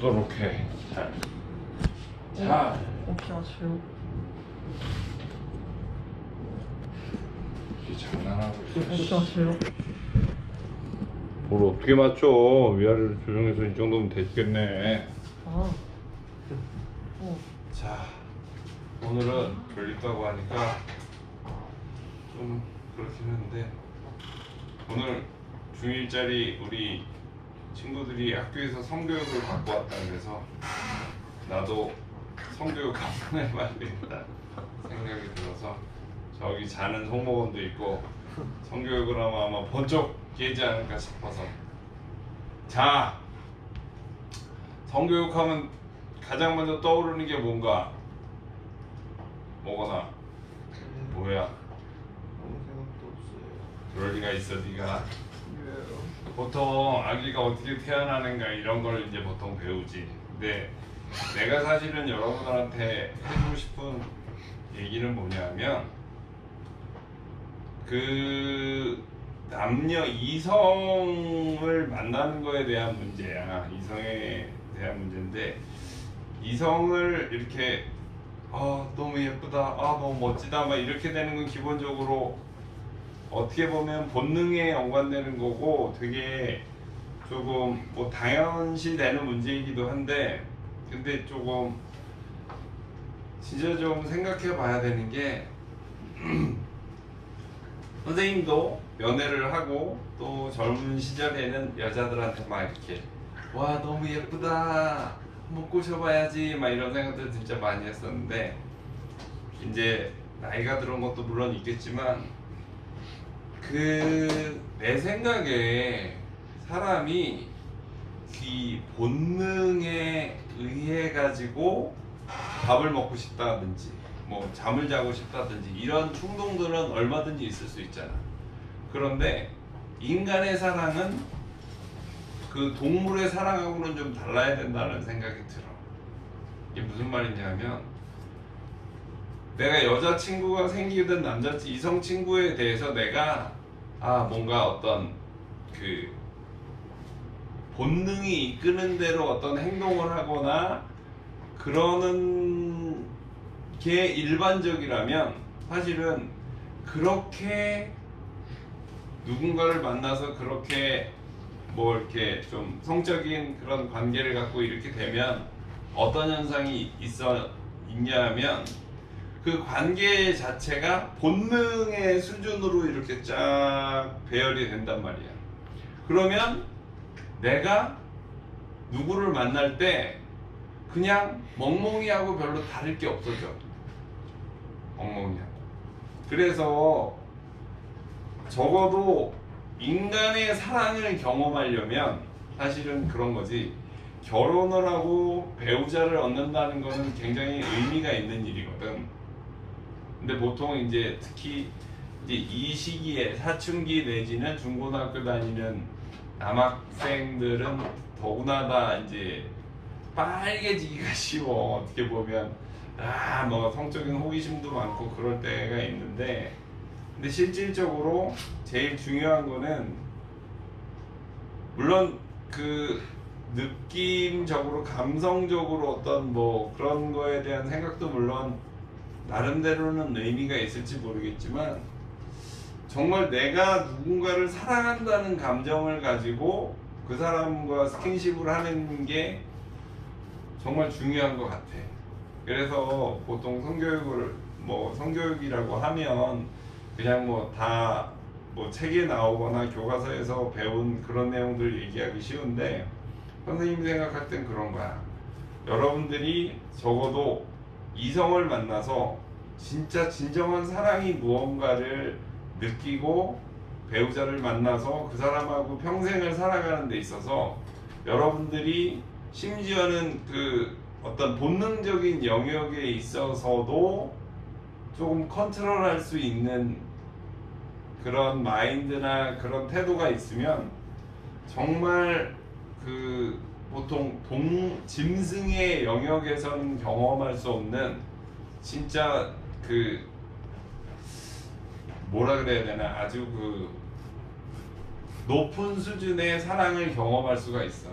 맞추도록 해. 자. 어떻게 맞춰요? 이게 장난하고 있어. 어떻게 맞춰요? 뭘 어떻게 맞춰? 위아래를 조정해서 이 정도면 되겠네. 아. 자, 오늘은 졸립다고 하니까 좀 그렇긴 한데, 오늘 중1짜리 우리 친구들이 학교에서 성교육을 받고 왔다 그래서 나도 성교육 한번 해봐야 되겠다 생각이 들어서 저기 자는 송모원도 있고 성교육을 하면 아마 번쩍 깨지 않을까 싶어서. 자, 성교육하면 가장 먼저 떠오르는 게 뭔가? 뭐거나 뭐야? 아무 생각도 없어요. 그럴 리가 있어. 네가 왜요? 보통 아기가 어떻게 태어나는가 이런 걸 이제 보통 배우지. 근데 내가 사실은 여러분들한테 해주고 싶은 얘기는 뭐냐면, 그 남녀 이성을 만나는 거에 대한 문제야. 이성에 대한 문제인데, 이성을 이렇게 너무 예쁘다, 너무 멋지다 막 이렇게 되는 건 기본적으로 어떻게 보면 본능에 연관되는 거고 되게 조금 뭐 당연시 되는 문제이기도 한데, 근데 조금 진짜 좀 생각해 봐야 되는 게 선생님도 연애를 하고 또 젊은 시절에는 여자들한테 막 이렇게 와 너무 예쁘다 한번 꼬셔봐야지 막 이런 생각들 진짜 많이 했었는데, 이제 나이가 들은 것도 물론 있겠지만 내 생각에 사람이 이 본능에 의해 가지고 밥을 먹고 싶다든지 뭐 잠을 자고 싶다든지 이런 충동들은 얼마든지 있을 수 있잖아. 그런데 인간의 사랑은 그 동물의 사랑하고는 좀 달라야 된다는 생각이 들어. 이게 무슨 말이냐면, 내가 여자친구가 생기든 이성 친구에 대해서 내가 뭔가 어떤 그 본능이 이끄는 대로 어떤 행동을 하거나 그러는 게 일반적이라면, 사실은 그렇게 누군가를 만나서 그렇게 뭐 이렇게 좀 성적인 그런 관계를 갖고 이렇게 되면 어떤 현상이 있냐면, 그 관계 자체가 본능의 수준으로 이렇게 쫙 배열이 된단 말이야. 그러면 내가 누구를 만날 때 그냥 멍멍이하고 별로 다를 게 없어져. 멍멍이하고. 그래서 적어도 인간의 사랑을 경험하려면 사실은 그런 거지, 결혼을 하고 배우자를 얻는다는 거는 굉장히 의미가 있는 일이거든. 근데 보통 이제 특히 이제 이 시기에 사춘기 내지는 중고등학교 다니는 남학생들은 더구나 다 이제 빨개지기가 쉬워. 어떻게 보면 뭐 성적인 호기심도 많고 그럴 때가 있는데, 근데 실질적으로 제일 중요한 거는 물론 그 느낌적으로 감성적으로 어떤 뭐 그런 거에 대한 생각도 물론 나름대로는 의미가 있을지 모르겠지만, 정말 내가 누군가를 사랑한다는 감정을 가지고 그 사람과 스킨십을 하는 게 정말 중요한 것 같아. 그래서 보통 성교육이라고 하면 그냥 뭐 다 뭐 책에 나오거나 교과서에서 배운 그런 내용들 얘기하기 쉬운데, 선생님이 생각할 땐 그런 거야. 여러분들이 적어도 이성을 만나서 진짜 진정한 사랑이 무언가를 느끼고 배우자를 만나서 그 사람하고 평생을 살아가는 데 있어서 여러분들이 심지어는 그 어떤 본능적인 영역에 있어서도 조금 컨트롤할 수 있는 그런 마인드나 그런 태도가 있으면 정말 그 보통 짐승의 영역에서는 경험할 수 없는 진짜 그 뭐라 그래야 되나, 아주 그 높은 수준의 사랑을 경험할 수가 있어.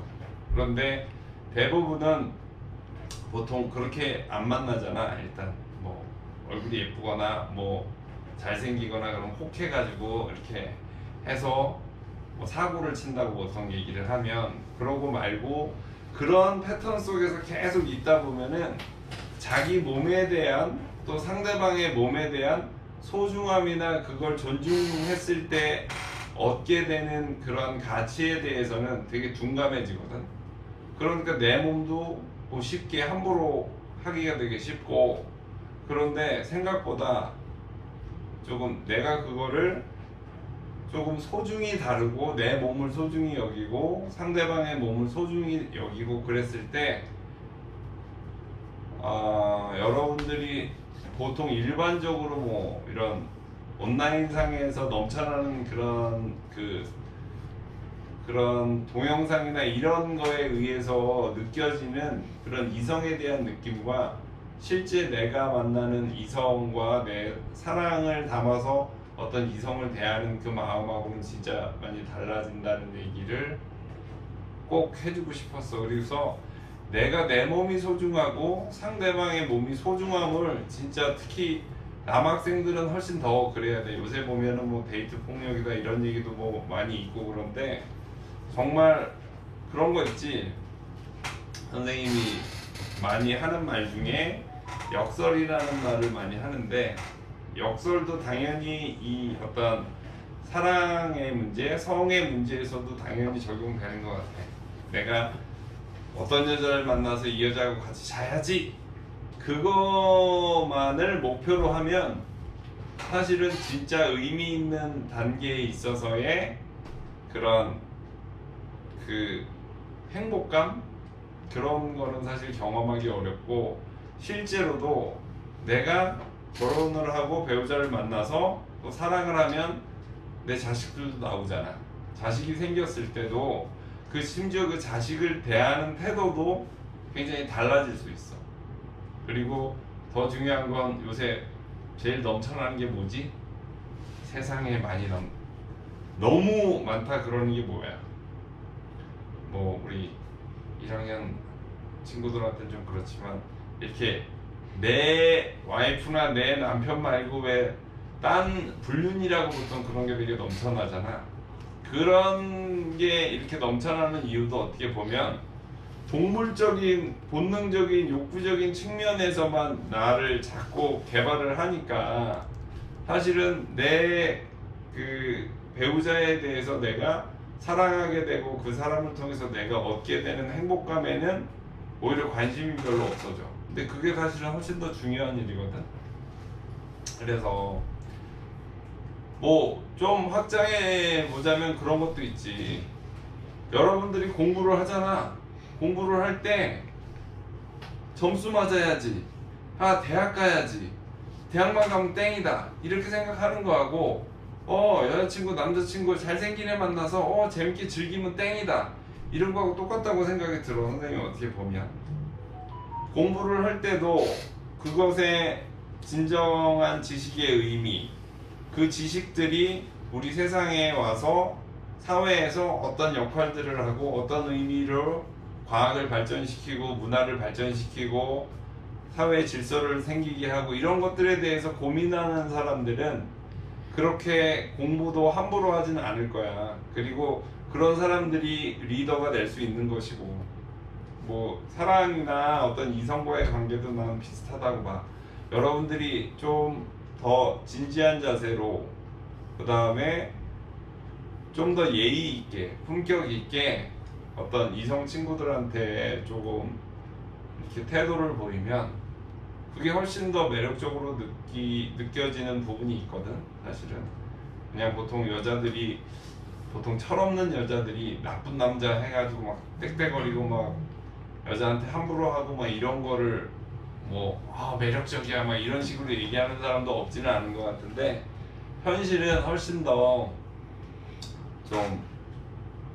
그런데 대부분은 보통 그렇게 안 만나잖아. 일단 뭐 얼굴이 예쁘거나 뭐 잘생기거나 그럼 혹해가지고 이렇게 해서 뭐 사고를 친다고 보통 얘기를 하면, 그러고 말고 그런 패턴 속에서 계속 있다 보면은 자기 몸에 대한, 또 상대방의 몸에 대한 소중함이나 그걸 존중했을 때 얻게 되는 그런 가치에 대해서는 되게 둔감해지거든. 그러니까 내 몸도 뭐 쉽게 함부로 하기가 되게 쉽고, 그런데 생각보다 조금 내가 그거를 조금 소중히 다루고 내 몸을 소중히 여기고 상대방의 몸을 소중히 여기고 그랬을 때 여러분들이 보통 일반적으로 뭐 이런 온라인상에서 넘쳐나는 그런 동영상이나 이런 거에 의해서 느껴지는 그런 이성에 대한 느낌과 실제 내가 만나는 이성과 내 사랑을 담아서 어떤 이성을 대하는 그 마음하고는 진짜 많이 달라진다는 얘기를 꼭 해주고 싶었어. 그래서 내가 내 몸이 소중하고 상대방의 몸이 소중함을 진짜 특히 남학생들은 훨씬 더 그래야 돼. 요새 보면은 뭐 데이트 폭력이다 이런 얘기도 뭐 많이 있고 그런데 정말 그런 거 있지. 선생님이 많이 하는 말 중에 역설이라는 말을 많이 하는데, 역설도 당연히 이 어떤 사랑의 문제, 성의 문제에서도 당연히 적용되는 것 같아. 내가 어떤 여자를 만나서 이 여자하고 같이 자야지, 그거만을 목표로 하면 사실은 진짜 의미 있는 단계에 있어서의 그런 그 행복감? 그런 거는 사실 경험하기 어렵고, 실제로도 내가 결혼을 하고 배우자를 만나서 또 사랑을 하면 내 자식들도 나오잖아. 자식이 생겼을 때도 심지어 그 자식을 대하는 태도도 굉장히 달라질 수 있어. 그리고 더 중요한 건 요새 제일 넘쳐나는 게 뭐지? 세상에 너무 많다 그러는 게 뭐야? 뭐 우리 1학년 친구들한테는 좀 그렇지만 이렇게 내 와이프나 내 남편 말고 왜 딴 불륜이라고 보통 그런 게 되게 넘쳐나잖아. 그런 게 이렇게 넘쳐나는 이유도 어떻게 보면 동물적인 본능적인 욕구적인 측면에서만 나를 자꾸 개발을 하니까, 사실은 내 그 배우자에 대해서 내가 사랑하게 되고 그 사람을 통해서 내가 얻게 되는 행복감에는 오히려 관심이 별로 없어져. 근데 그게 사실은 훨씬 더 중요한 일이거든. 그래서 뭐 좀 확장해 보자면 그런 것도 있지. 여러분들이 공부를 하잖아. 공부를 할 때 점수 맞아야지, 대학 가야지, 대학만 가면 땡이다 이렇게 생각하는 거하고, 여자친구 남자친구 잘생긴 애 만나서 재밌게 즐기면 땡이다 이런 거하고 똑같다고 생각이 들어. 선생님 어떻게 보면 공부를 할 때도 그것의 진정한 지식의 의미, 그 지식들이 우리 세상에 와서 사회에서 어떤 역할들을 하고 어떤 의미로 과학을 발전시키고 문화를 발전시키고 사회 질서를 생기게 하고 이런 것들에 대해서 고민하는 사람들은 그렇게 공부도 함부로 하지는 않을 거야. 그리고 그런 사람들이 리더가 될 수 있는 것이고, 뭐 사랑이나 어떤 이성과의 관계도 나는 비슷하다고 봐. 여러분들이 좀 더 진지한 자세로, 그 다음에 좀 더 예의 있게 품격 있게 어떤 이성 친구들한테 조금 이렇게 태도를 보이면 그게 훨씬 더 매력적으로 느껴지는 부분이 있거든. 사실은 그냥 보통 여자들이, 보통 철없는 여자들이 나쁜 남자 해가지고 막 땡땡거리고 막 여자한테 함부로 하고 막 이런 거를 뭐 매력적이야 막 이런 식으로 얘기하는 사람도 없지는 않은 것 같은데, 현실은 훨씬 더 좀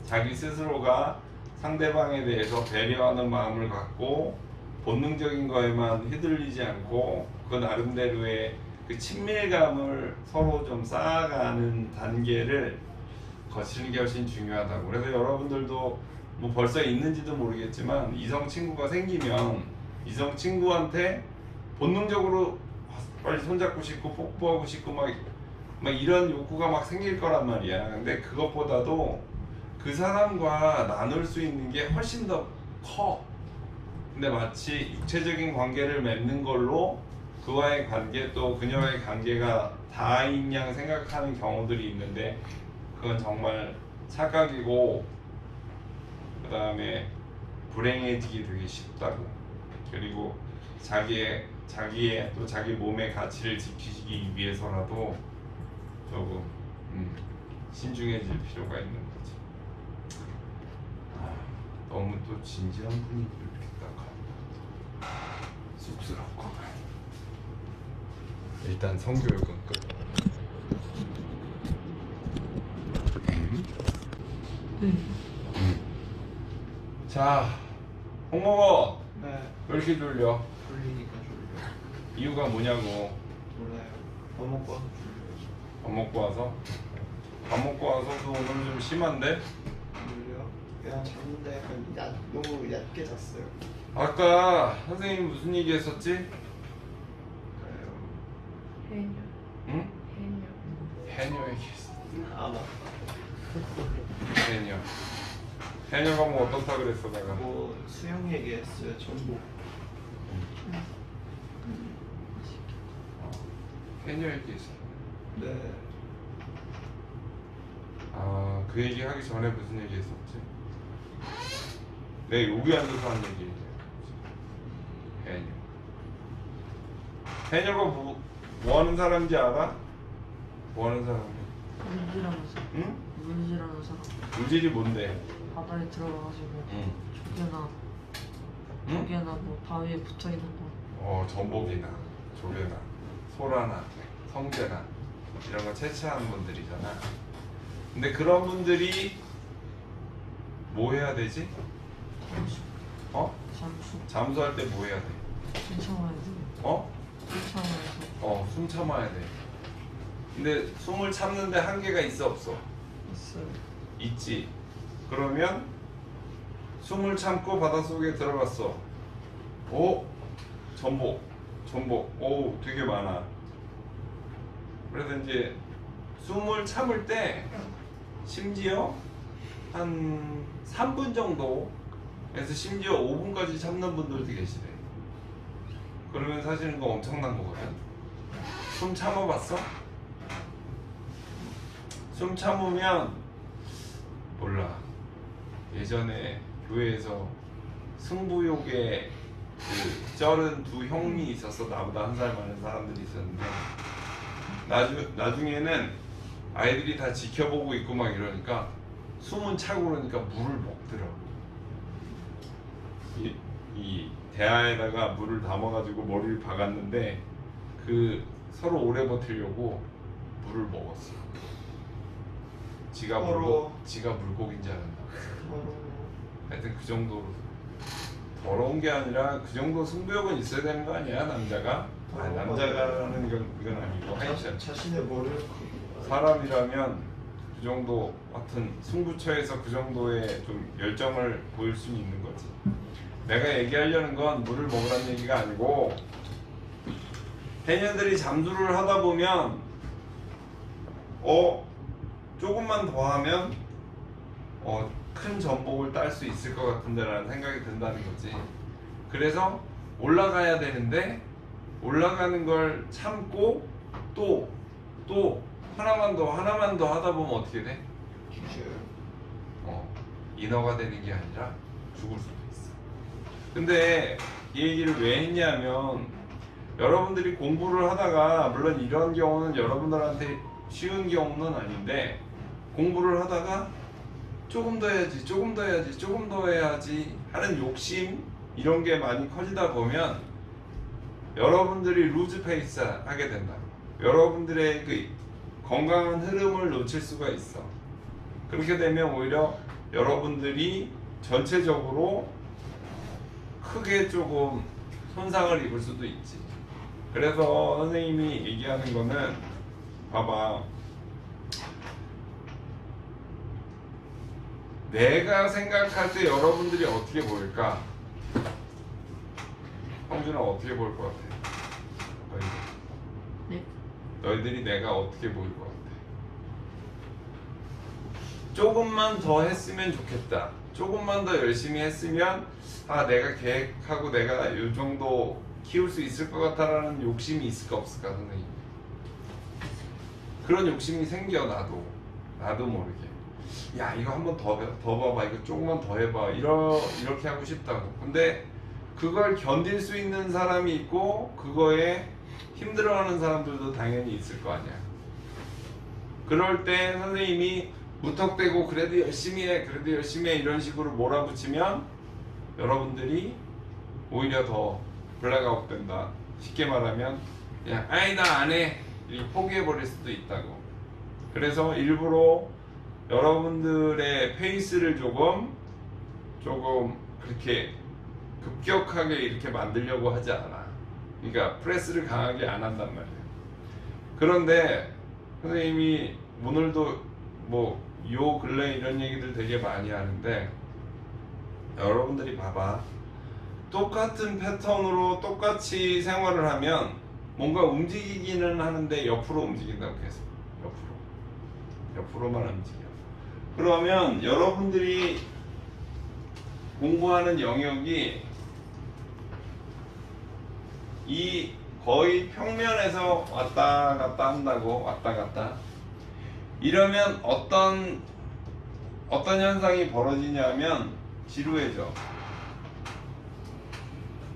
자기 스스로가 상대방에 대해서 배려하는 마음을 갖고 본능적인 거에만 휘둘리지 않고 그 나름대로의 그 친밀감을 서로 좀 쌓아가는 단계를 거치는 게 훨씬 중요하다고. 그래서 여러분들도 뭐 벌써 있는지도 모르겠지만 이성 친구가 생기면 이성 친구한테 본능적으로 빨리 손잡고 싶고 뽀뽀하고 싶고 막 이런 욕구가 막 생길 거란 말이야. 근데 그것보다도 그 사람과 나눌 수 있는 게 훨씬 더 커. 근데 마치 육체적인 관계를 맺는 걸로 그와의 관계 또 그녀와의 관계가 다인 양 생각하는 경우들이 있는데 그건 정말 착각이고 그 다음에 불행해지기 되게 쉽다고. 그리고 자기의 또 자기 몸의 가치를 지키기 위해서라도 조금 신중해질 필요가 있는 거지. 너무 또 진지한 분위기를 딱 쑥스럽구만. 일단 성교육은 끝. 자, 홍모거 네. 왜 이렇게 졸려? 졸리니까 졸려. 이유가 뭐냐고. 몰라요. 밥 먹고 와서 졸려요. 밥 먹고 와서? 밥 먹고 와서도 오늘 좀 심한데? 졸려? 그냥 잤는데 약간 너무 얕게 잤어요. 아까 선생님이 무슨 얘기 했었지? 그래요. 해녀. 응? 해녀. 해녀 얘기했어. 아마 해녀. 해녀가 뭐 어떻다 그랬어 내가. 뭐 수영 얘기했어요. 전복. 해녀 얘기했어. 네. 아, 그 얘기 하기 전에 무슨 얘기 했었지? 내가 여기 앉아서 한 얘기. 해녀. 해녀가 뭐 하는 사람인지 알아? 뭐 하는 사람이야? 물질하는 사람. 응? 물질하는 사람. 물질이 뭔데? 바다에 들어가가지고 응. 응? 조개나 뭐 바위에 붙어 있는 거. 전복이나 조개나 소라나 성게나 이런 거 채취하는 분들이잖아. 근데 그런 분들이 뭐 해야 되지? 잠수. 잠수. 잠수할 때 뭐 해야 돼? 숨 참아야 돼. 숨 참아야죠. 숨 참아야 돼. 근데 숨을 참는데 한계가 있어 없어? 있어요. 있지. 그러면 숨을 참고 바닷속에 들어갔어. 전복. 오, 되게 많아. 그래서 이제 숨을 참을 때 심지어 한 3분 정도에서 심지어 5분까지 참는 분들도 계시대. 그러면 사실은 그거 엄청난 거거든. 숨 참아봤어? 숨 참으면 몰라. 예전에 교회에서 승부욕에 그 쩔은 두 형이 있었어. 나보다 한 살 많은 사람들이 있었는데 나중에는 아이들이 다 지켜보고 있고 막 이러니까 숨은 차고 그러니까 물을 먹더라고. 이 대야에다가 물을 담아가지고 머리를 박았는데 그 서로 오래 버티려고 물을 먹었어. 지가 물고기인 줄 알았나. 하여튼 그 정도로 더러운 게 아니라 그 정도 승부욕은 있어야 되는 거 아니야 남자가? 남자가는 이건 아니고 하여튼 자신의 머리를 사람이라면 그 정도 하여튼 승부처에서 그 정도의 좀 열정을 보일 수는 있는 거지. 내가 얘기하려는 건 물을 먹으라는 얘기가 아니고 해녀들이 잠수를 하다 보면 조금만 더 하면 큰 전복을 딸 수 있을 것 같은데 라는 생각이 든다는 거지. 그래서 올라가야 되는데 올라가는 걸 참고 또 하나만 더 하다 보면 어떻게 돼? 죽여요. 인어가 되는 게 아니라 죽을 수도 있어. 근데 이 얘기를 왜 했냐면 여러분들이 공부를 하다가 물론 이런 경우는 여러분들한테 쉬운 경우는 아닌데 공부를 하다가 조금 더 해야지 하는 욕심 이런 게 많이 커지다 보면 여러분들이 루즈 페이스 하게 된다. 여러분들의 그 건강한 흐름을 놓칠 수가 있어. 그렇게 되면 오히려 여러분들이 전체적으로 크게 조금 손상을 입을 수도 있지. 그래서 선생님이 얘기하는 거는 봐봐. 내가 생각할 때 여러분들이 어떻게 보일까? 형준아 어떻게 보일 것 같아? 네? 너희들이 내가 어떻게 보일 것 같아? 조금만 더 했으면 좋겠다. 조금만 더 열심히 했으면 내가 계획하고 내가 이 정도 키울 수 있을 것 같다라는 욕심이 있을까 없을까 선생님? 그런 욕심이 생겨 나도 모르게. 야 이거 한번 더 봐봐. 이거 조금만 더 해봐. 이렇게 하고 싶다고. 근데 그걸 견딜 수 있는 사람이 있고 그거에 힘들어하는 사람들도 당연히 있을 거 아니야. 그럴 때 선생님이 무턱대고 그래도 열심히 해 이런 식으로 몰아붙이면 여러분들이 오히려 더 블랙아웃 된다. 쉽게 말하면 그냥 나 안 해 포기해 버릴 수도 있다고. 그래서 일부러 여러분들의 페이스를 조금 그렇게 급격하게 이렇게 만들려고 하지 않아. 그러니까 프레스를 강하게 안 한단 말이에요. 그런데 선생님이 오늘도 요 근래 이런 얘기들 되게 많이 하는데 여러분들이 봐봐. 똑같은 패턴으로 똑같이 생활을 하면 뭔가 움직이기는 하는데 옆으로 움직인다고 계속. 옆으로만 움직여. 그러면 여러분들이 공부하는 영역이 이 거의 평면에서 왔다 갔다 한다고. 왔다 갔다. 이러면 어떤 현상이 벌어지냐면 지루해져.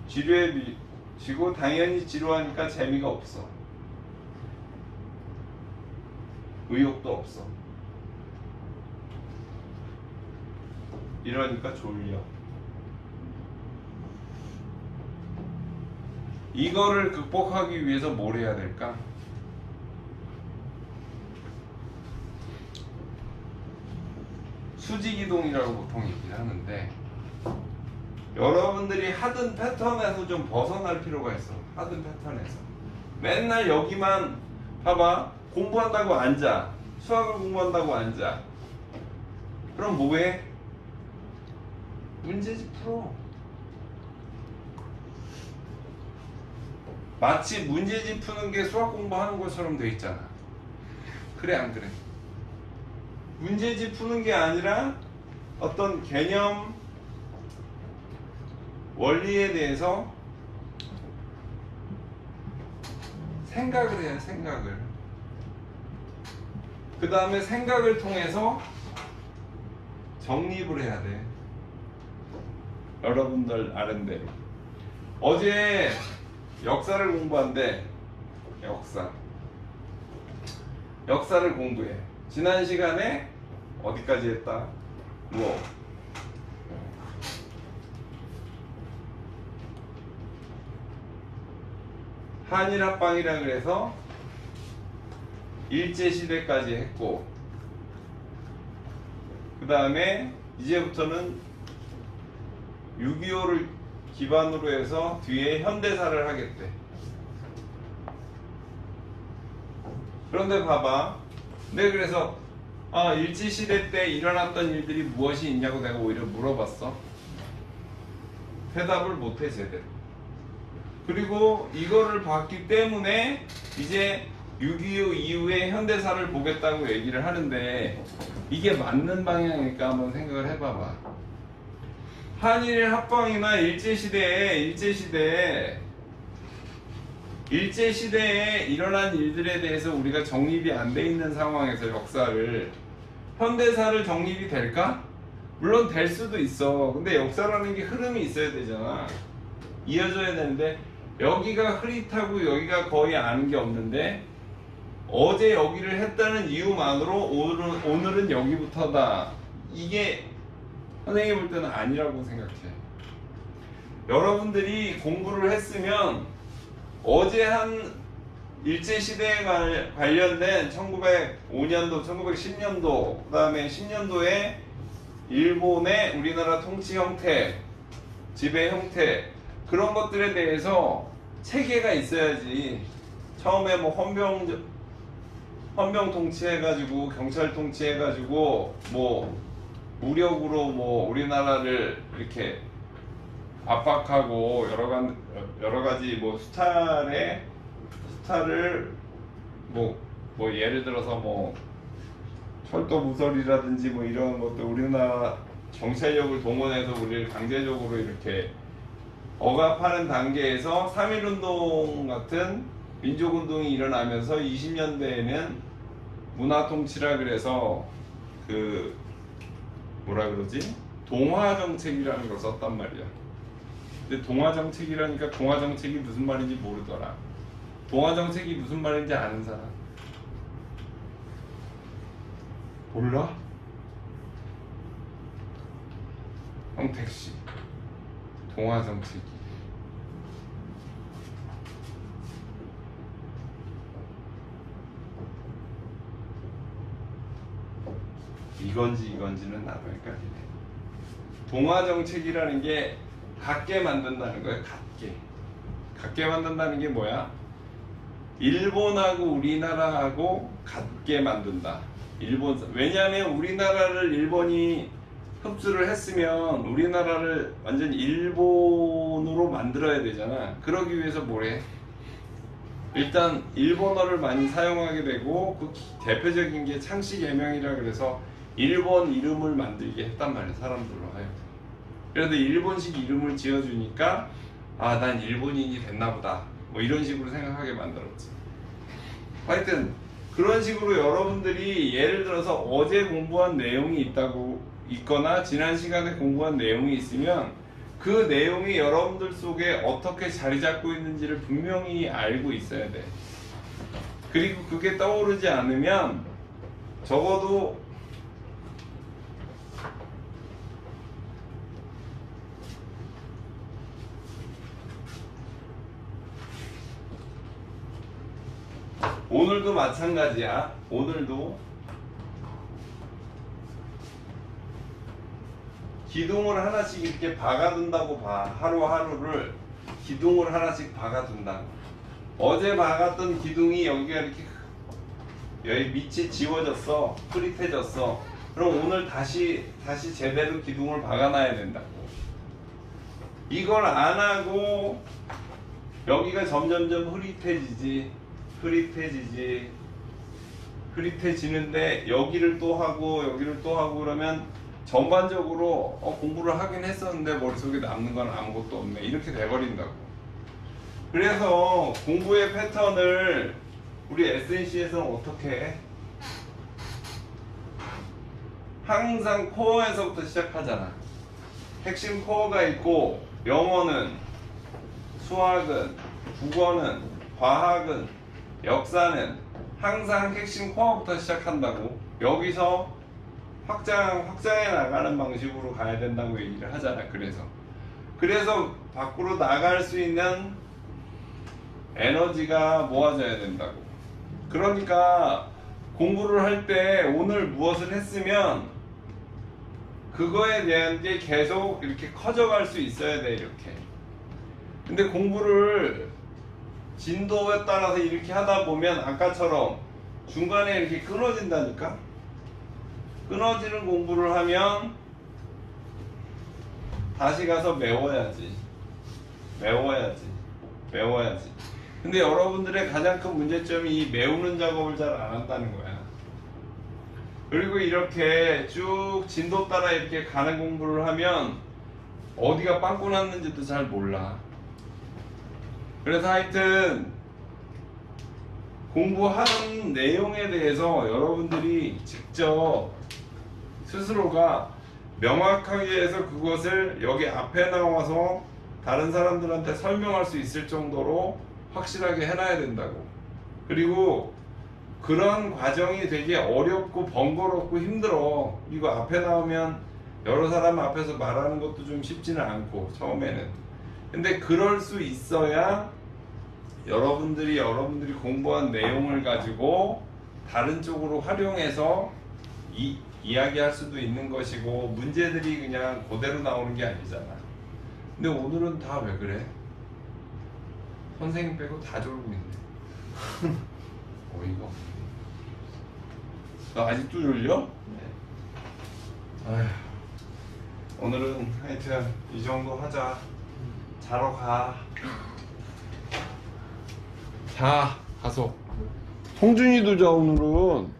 지루해지고 당연히 지루하니까 재미가 없어. 의욕도 없어. 이러니까 졸려. 이거를 극복하기 위해서 뭘 해야 될까? 수직이동이라고 보통 얘기를 하는데 여러분들이 하던 패턴에서 좀 벗어날 필요가 있어. 하던 패턴에서 맨날 여기만 봐봐. 공부한다고 앉아. 수학을 공부한다고 앉아. 그럼 뭐해? 문제집 풀어. 마치 문제집 푸는 게 수학 공부하는 것처럼 돼 있잖아. 그래 안 그래? 문제집 푸는 게 아니라 어떤 개념 원리에 대해서 생각을 해야 생각을. 그 다음에 생각을 통해서 정립을 해야 돼. 여러분들 아는 대로. 어제 역사를 공부한대. 역사를 공부해. 지난 시간에 어디까지 했다? 한일합방이라 그래서 일제시대까지 했고, 그 다음에 이제부터는 6.25를 기반으로 해서 뒤에 현대사를 하겠대. 그런데 봐봐. 내가 그래서 일제시대 때 일어났던 일들이 무엇이 있냐고 내가 오히려 물어봤어. 대답을 못해 제대로. 그리고 이거를 봤기 때문에 이제 6.25 이후에 현대사를 보겠다고 얘기를 하는데 이게 맞는 방향일까 한번 생각을 해봐봐. 한일 합방이나 일제시대에 일어난 일들에 대해서 우리가 정립이 안 돼 있는 상황에서 역사를, 현대사를 정립이 될까? 물론 될 수도 있어. 근데 역사라는 게 흐름이 있어야 되잖아. 이어져야 되는데 여기가 흐릿하고 여기가 거의 아는 게 없는데 어제 여기를 했다는 이유만으로 오늘은 여기부터다. 이게 선생님이 볼 때는 아니라고 생각해. 여러분들이 공부를 했으면 어제 한 일제시대에 관련된 1905년도, 1910년도, 그 다음에 10년도에 일본의 우리나라 통치 형태, 지배 형태, 그런 것들에 대해서 체계가 있어야지. 처음에 헌병 통치해가지고, 경찰 통치해가지고, 무력으로 뭐 우리나라를 이렇게 압박하고 여러 가지 뭐 수탈을 뭐 예를 들어서 뭐 철도 부설이라든지 뭐 이런 것들 우리나라 정찰력을 동원해서 우리를 강제적으로 이렇게 억압하는 단계에서 3.1운동 같은 민족운동이 일어나면서 20년대에는 문화통치라 그래서 그 뭐라 그러지? 동화정책이라는 걸 썼단 말이야. 근데 동화정책이라니까 동화정책이 무슨 말인지 모르더라. 동화정책이 무슨 말인지 아는 사람? 몰라? 형택씨 동화정책이 이건지는 나도 헷갈리네. 동화정책이라는 게 같게 만든다는 거예요. 같게 만든다는 게 뭐야? 일본하고 우리나라하고 같게 만든다. 왜냐하면 우리나라를 일본이 흡수를 했으면 우리나라를 완전 일본으로 만들어야 되잖아. 그러기 위해서 뭐래? 일단 일본어를 많이 사용하게 되고 그 대표적인 게 창씨개명이라 그래서 일본 이름을 만들게 했단 말이야. 사람들로 하여금. 그래도 일본식 이름을 지어주니까 아, 난 일본인이 됐나 보다 뭐 이런 식으로 생각하게 만들었지. 하여튼 그런 식으로 여러분들이 예를 들어서 어제 공부한 내용이 있거나 지난 시간에 공부한 내용이 있으면 그 내용이 여러분들 속에 어떻게 자리 잡고 있는지를 분명히 알고 있어야 돼. 그리고 그게 떠오르지 않으면 적어도 오늘도 마찬가지야. 오늘도 기둥을 하나씩 이렇게 박아둔다고 봐. 하루하루를 기둥을 하나씩 박아둔다고. 어제 박았던 기둥이 여기가 이렇게 여기 밑이 지워졌어. 흐릿해졌어. 그럼 오늘 다시 제대로 기둥을 박아놔야 된다고. 이걸 안 하고 여기가 점점점 흐릿해지는데 여기를 또 하고 그러면 전반적으로 공부를 하긴 했었는데 머릿속에 남는 건 아무것도 없네 이렇게 돼버린다고. 그래서 공부의 패턴을 우리 SNC에서는 어떻게 해? 항상 코어에서부터 시작하잖아. 핵심 코어가 있고 영어는, 수학은, 국어는, 과학은, 역사는 항상 핵심 코어부터 시작한다고. 여기서 확장해 나가는 방식으로 가야 된다고 얘기를 하잖아. 그래서 밖으로 나갈 수 있는 에너지가 모아져야 된다고. 그러니까 공부를 할 때 오늘 무엇을 했으면 그거에 대한 게 계속 이렇게 커져갈 수 있어야 돼. 이렇게. 근데 공부를 진도에 따라서 이렇게 하다 보면 아까처럼 중간에 이렇게 끊어진다니까. 끊어지는 공부를 하면 다시 가서 외워야지. 근데 여러분들의 가장 큰 문제점이 이 외우는 작업을 잘 안 한다는 거야. 그리고 이렇게 쭉 진도 따라 이렇게 가는 공부를 하면 어디가 빵꾸 났는지도 잘 몰라. 그래서 하여튼 공부하는 내용에 대해서 여러분들이 직접 스스로가 명확하게 해서 그것을 여기 앞에 나와서 다른 사람들한테 설명할 수 있을 정도로 확실하게 해놔야 된다고. 그리고 그런 과정이 되게 어렵고 번거롭고 힘들어. 이거 앞에 나오면 여러 사람 앞에서 말하는 것도 좀 쉽지는 않고 처음에는. 근데 그럴 수 있어야 여러분들이 공부한 내용을 가지고 다른 쪽으로 활용해서 이야기할 수도 있는 것이고, 문제들이 그냥 그대로 나오는 게 아니잖아. 근데 오늘은 다 왜 그래? 선생님 빼고 다 졸고 있네. 어이가 없네. 너 아직도 졸려? 네. 아휴. 오늘은 하여튼 이 정도 하자. 자러 가. 자, 가서. 성준이도 자 오늘은.